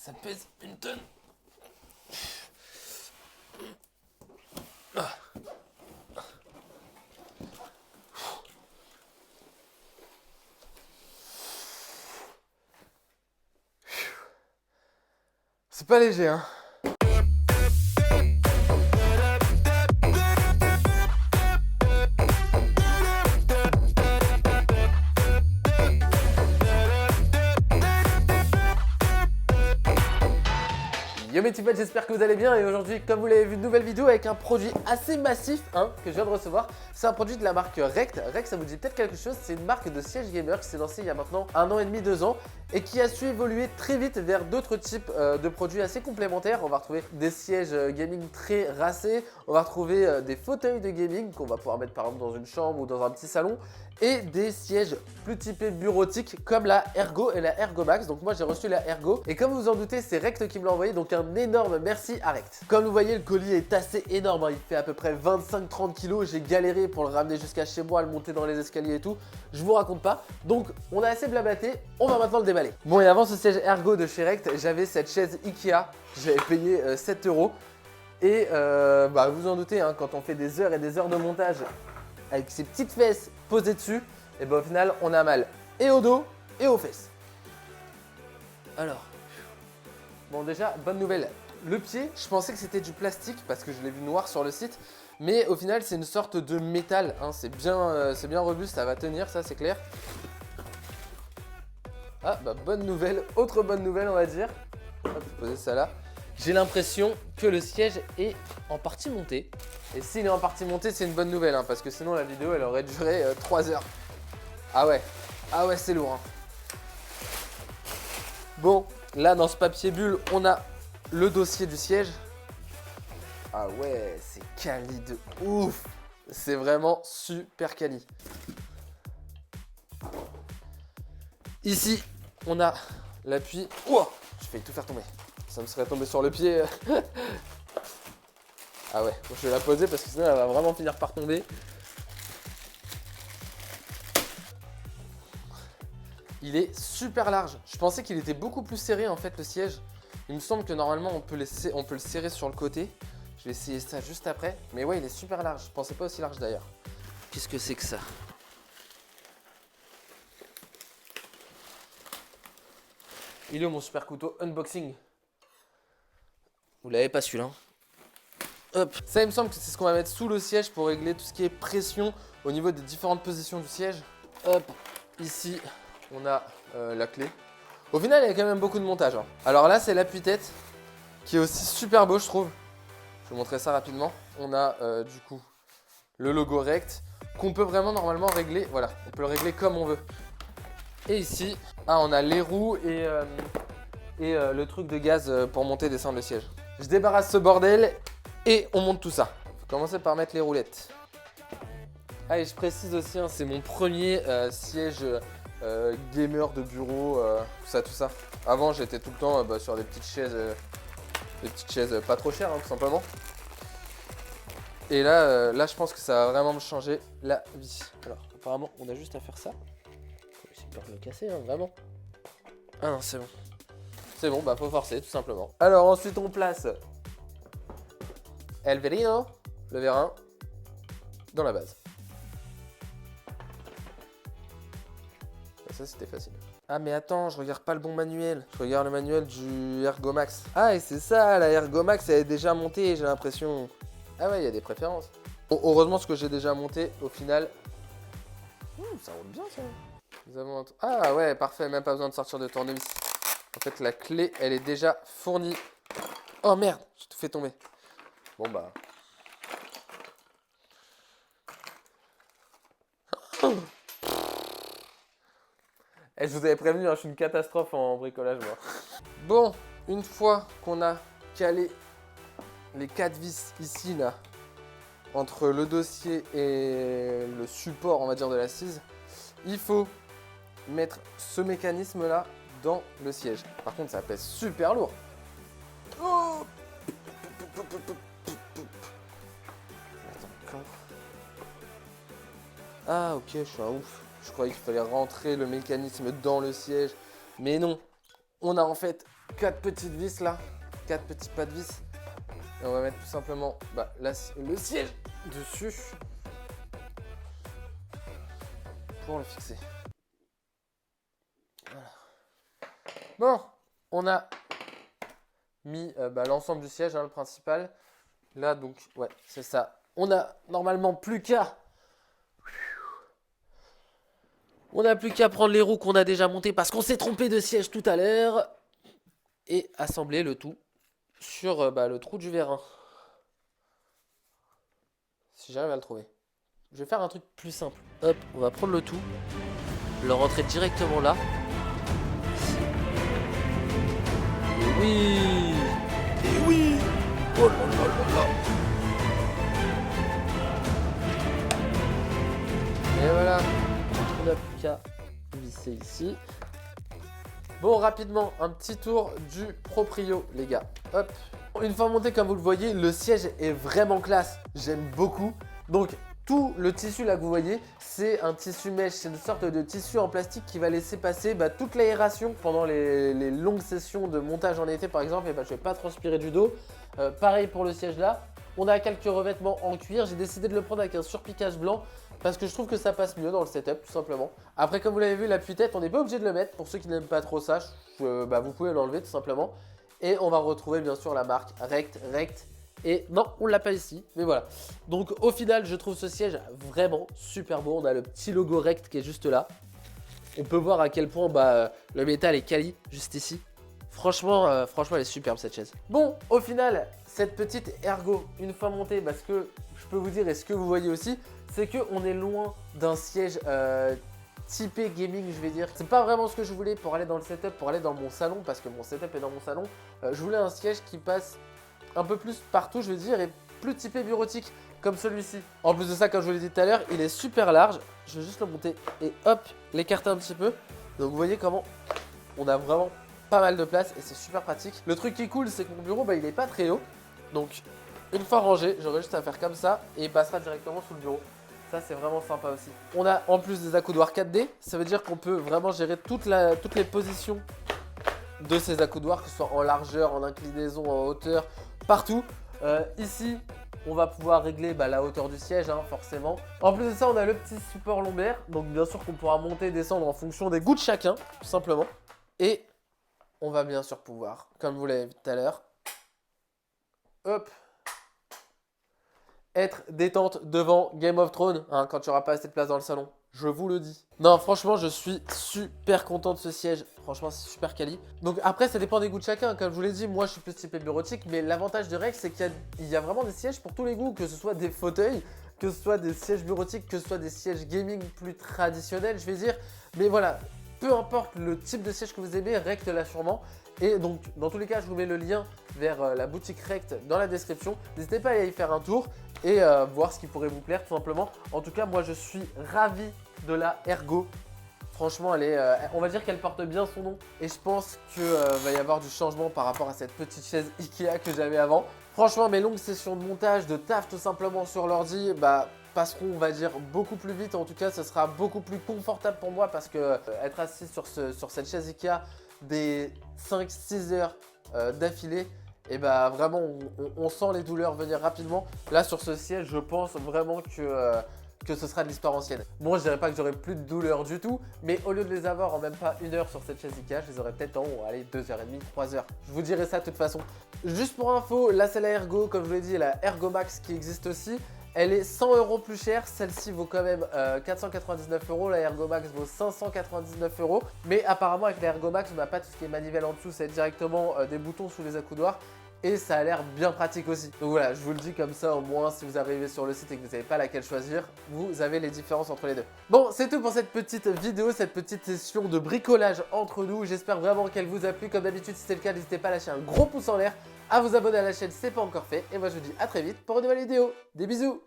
Ça pèse une tonne. C'est pas léger, hein. Yo mes petits potes, j'espère que vous allez bien et aujourd'hui, comme vous l'avez vu, une nouvelle vidéo avec un produit assez massif que je viens de recevoir. C'est un produit de la marque Rekt. Rekt, ça vous dit peut-être quelque chose, c'est une marque de siège gamer qui s'est lancée il y a maintenant 1 an et demi, 2 ans et qui a su évoluer très vite vers d'autres types de produits assez complémentaires. On va retrouver des sièges gaming très racés, on va retrouver des fauteuils de gaming qu'on va pouvoir mettre par exemple dans une chambre ou dans un petit salon et des sièges plus typés bureautiques comme la Ergo et la Ergo Max. Donc moi j'ai reçu la Ergo et comme vous en doutez, c'est Rekt qui me l'a envoyé, donc un énorme merci à Rekt. Comme vous voyez, le colis est assez énorme, hein. Il fait à peu près 25-30 kg. J'ai galéré pour le ramener jusqu'à chez moi, le monter dans les escaliers et tout. Je vous raconte pas. Donc on a assez blablaté, on va maintenant le déballer. Bon, et avant ce siège Ergo de chez Rekt, j'avais cette chaise Ikea. J'avais payé 7 €. Et vous en doutez, hein, quand on fait des heures et des heures de montage avec ses petites fesses posées dessus, et au final on a mal et au dos et aux fesses. Alors, bon déjà, bonne nouvelle, le pied, je pensais que c'était du plastique parce que je l'ai vu noir sur le site, mais au final c'est une sorte de métal, hein. C'est bien robuste, ça va tenir, ça c'est clair. Ah bah bonne nouvelle, autre bonne nouvelle on va dire. Hop, poser ça là. J'ai l'impression que le siège est en partie monté. Et s'il est en partie monté, c'est une bonne nouvelle, hein, parce que sinon la vidéo elle aurait duré 3 heures. Ah ouais c'est lourd, hein. Bon, là dans ce papier bulle, on a le dossier du siège. Ah ouais, c'est quali de ouf. C'est vraiment super quali. Ici, on a l'appui. Ouah, j'ai failli tout faire tomber. Ça me serait tombé sur le pied. Ah ouais, bon, je vais la poser parce que sinon elle va vraiment finir par tomber. Il est super large. Je pensais qu'il était beaucoup plus serré en fait le siège. Il me semble que normalement on peut le serrer sur le côté. Je vais essayer ça juste après. Mais ouais, il est super large. Je pensais pas aussi large d'ailleurs. Qu'est-ce que c'est que ça? Il est où mon super couteau unboxing? Vous l'avez pas celui-là? Hop. Ça, il me semble que c'est ce qu'on va mettre sous le siège pour régler tout ce qui est pression au niveau des différentes positions du siège. Hop. Ici, on a la clé. Au final, il y a quand même beaucoup de montage, hein. Alors là, c'est l'appui-tête qui est aussi super beau, je trouve. Je vais vous montrer ça rapidement. On a du coup le logo Rekt qu'on peut vraiment normalement régler. Voilà, on peut le régler comme on veut. Et ici, on a les roues et le truc de gaz pour monter et descendre le siège. Je débarrasse ce bordel et on monte tout ça. Faut commencer par mettre les roulettes. Ah, et je précise aussi, hein, c'est mon premier siège gamer de bureau, tout ça. Avant, j'étais tout le temps sur des petites chaises pas trop chères, hein, tout simplement. Et là, je pense que ça va vraiment me changer la vie. Alors, apparemment, on a juste à faire ça. J'ai peur de le casser, hein, vraiment. Ah non, c'est bon. C'est bon, faut forcer, tout simplement. Alors, ensuite, on place El Verino, le vérin, dans la base. Ça, c'était facile. Ah, mais attends, je regarde pas le bon manuel. Je regarde le manuel du Ergo Max. Ah, et c'est ça, la Ergo Max, elle est déjà montée, j'ai l'impression. Ah ouais, il y a des préférences. Bon, heureusement, ce que j'ai déjà monté, au final... ça roule bien, ça. Nous avons... Ah ouais, parfait, même pas besoin de sortir de tournevis. En fait, la clé, elle est déjà fournie. Oh merde, j'ai tout fait tomber. Bon bah... je vous avais prévenu, hein, je suis une catastrophe en bricolage, moi. Bon, une fois qu'on a calé les 4 vis ici, là, entre le dossier et le support, on va dire, de l'assise, il faut mettre ce mécanisme-là dans le siège. Par contre, ça pèse super lourd. Oh, ah, ok, je suis un ouf. Je croyais qu'il fallait rentrer le mécanisme dans le siège. Mais non, on a en fait 4 petites vis là, 4 petits pas de vis. Et on va mettre tout simplement là, le siège dessus pour le fixer. Voilà. Bon, on a mis l'ensemble du siège, hein, le principal. Là, donc, ouais, c'est ça. On a normalement plus qu'à... On n'a plus qu'à prendre les roues qu'on a déjà montées parce qu'on s'est trompé de siège tout à l'heure. Et assembler le tout sur le trou du vérin. Si j'arrive à le trouver. Je vais faire un truc plus simple. Hop, on va prendre le tout. Le rentrer directement là. Et oui! Et oui! Oh là là là là! Et voilà, on n'a plus qu'à visser ici. Bon, rapidement, un petit tour du proprio, les gars. Hop. Une fois monté, comme vous le voyez, le siège est vraiment classe. J'aime beaucoup. Donc, tout le tissu là que vous voyez, c'est un tissu mèche. C'est une sorte de tissu en plastique qui va laisser passer toute l'aération pendant les longues sessions de montage en été, par exemple. Et je ne vais pas transpirer du dos. Pareil pour le siège là. On a quelques revêtements en cuir. J'ai décidé de le prendre avec un surpiquage blanc parce que je trouve que ça passe mieux dans le setup, tout simplement. Après, comme vous l'avez vu, l'appui-tête, on n'est pas obligé de le mettre. Pour ceux qui n'aiment pas trop ça, vous pouvez l'enlever tout simplement. Et on va retrouver bien sûr la marque Rect. Et non, on ne l'a pas ici, mais voilà. Donc au final, je trouve ce siège vraiment super beau. On a le petit logo Rect qui est juste là. On peut voir à quel point le métal est quali juste ici. Franchement, elle est superbe cette chaise. Bon, au final, cette petite ergo, une fois montée, ce que je peux vous dire et ce que vous voyez aussi, c'est qu'on est loin d'un siège typé gaming, je vais dire. C'est pas vraiment ce que je voulais pour aller dans le setup, pour aller dans mon salon, parce que mon setup est dans mon salon. Je voulais un siège qui passe un peu plus partout, je veux dire, et plus typé bureautique, comme celui-ci. En plus de ça, comme je vous l'ai dit tout à l'heure, il est super large. Je vais juste le monter et hop, l'écarter un petit peu. Donc vous voyez comment on a vraiment pas mal de place et c'est super pratique. Le truc qui est cool, c'est que mon bureau, il est pas très haut. Donc une fois rangé, j'aurai juste à faire comme ça et il passera directement sous le bureau. Ça, c'est vraiment sympa aussi. On a en plus des accoudoirs 4D. Ça veut dire qu'on peut vraiment gérer toutes les positions de ces accoudoirs, que ce soit en largeur, en inclinaison, en hauteur, partout. Ici, on va pouvoir régler la hauteur du siège, hein, forcément. En plus de ça, on a le petit support lombaire. Donc bien sûr qu'on pourra monter et descendre en fonction des goûts de chacun, tout simplement. Et on va bien sûr pouvoir, comme vous l'avez vu tout à l'heure, hop, être détente devant Game of Thrones, hein, quand tu n'auras pas assez de place dans le salon. Je vous le dis. Non, franchement, je suis super content de ce siège. Franchement, c'est super quali. Donc après, ça dépend des goûts de chacun. Comme je vous l'ai dit, moi, je suis plus typé bureautique. Mais l'avantage de Rex, c'est qu'il y a vraiment des sièges pour tous les goûts. Que ce soit des fauteuils, que ce soit des sièges bureautiques, que ce soit des sièges gaming plus traditionnels, je vais dire. Mais voilà, peu importe le type de siège que vous aimez, Rect l'a sûrement. Et donc, dans tous les cas, je vous mets le lien vers la boutique Rect dans la description. N'hésitez pas à aller y faire un tour et voir ce qui pourrait vous plaire, tout simplement. En tout cas, moi, je suis ravi de la Ergo. Franchement, elle est, on va dire qu'elle porte bien son nom. Et je pense qu'il va y avoir du changement par rapport à cette petite chaise Ikea que j'avais avant. Franchement, mes longues sessions de montage, de taf tout simplement sur l'ordi, passeront, on va dire, beaucoup plus vite. En tout cas, ce sera beaucoup plus confortable pour moi parce que être assis sur cette chaise Ikea des 5-6 heures d'affilée, et vraiment on sent les douleurs venir rapidement. Là sur ce siège, je pense vraiment que ce sera de l'histoire ancienne. Bon, je dirais pas que j'aurai plus de douleurs du tout, mais au lieu de les avoir en même pas 1 heure sur cette chaise Ikea, je les aurais peut-être en 2h30, 3 heures. Je vous dirai ça de toute façon. Juste pour info, là c'est la Ergo, comme je vous l'ai dit, la Ergo Max qui existe aussi. Elle est 100 € plus chère, celle-ci vaut quand même 499 €, la Ergo Max vaut 599 €. Mais apparemment avec la Ergo Max, on n'a pas tout ce qui est manivelle en dessous, c'est directement des boutons sous les accoudoirs. Et ça a l'air bien pratique aussi. Donc voilà, je vous le dis comme ça, au moins si vous arrivez sur le site et que vous n'avez pas laquelle choisir, vous avez les différences entre les deux. Bon, c'est tout pour cette petite vidéo, cette petite session de bricolage entre nous. J'espère vraiment qu'elle vous a plu. Comme d'habitude, si c'est le cas, n'hésitez pas à lâcher un gros pouce en l'air, à vous abonner à la chaîne si ce n'est pas encore fait. Et moi je vous dis à très vite pour une nouvelle vidéo. Des bisous!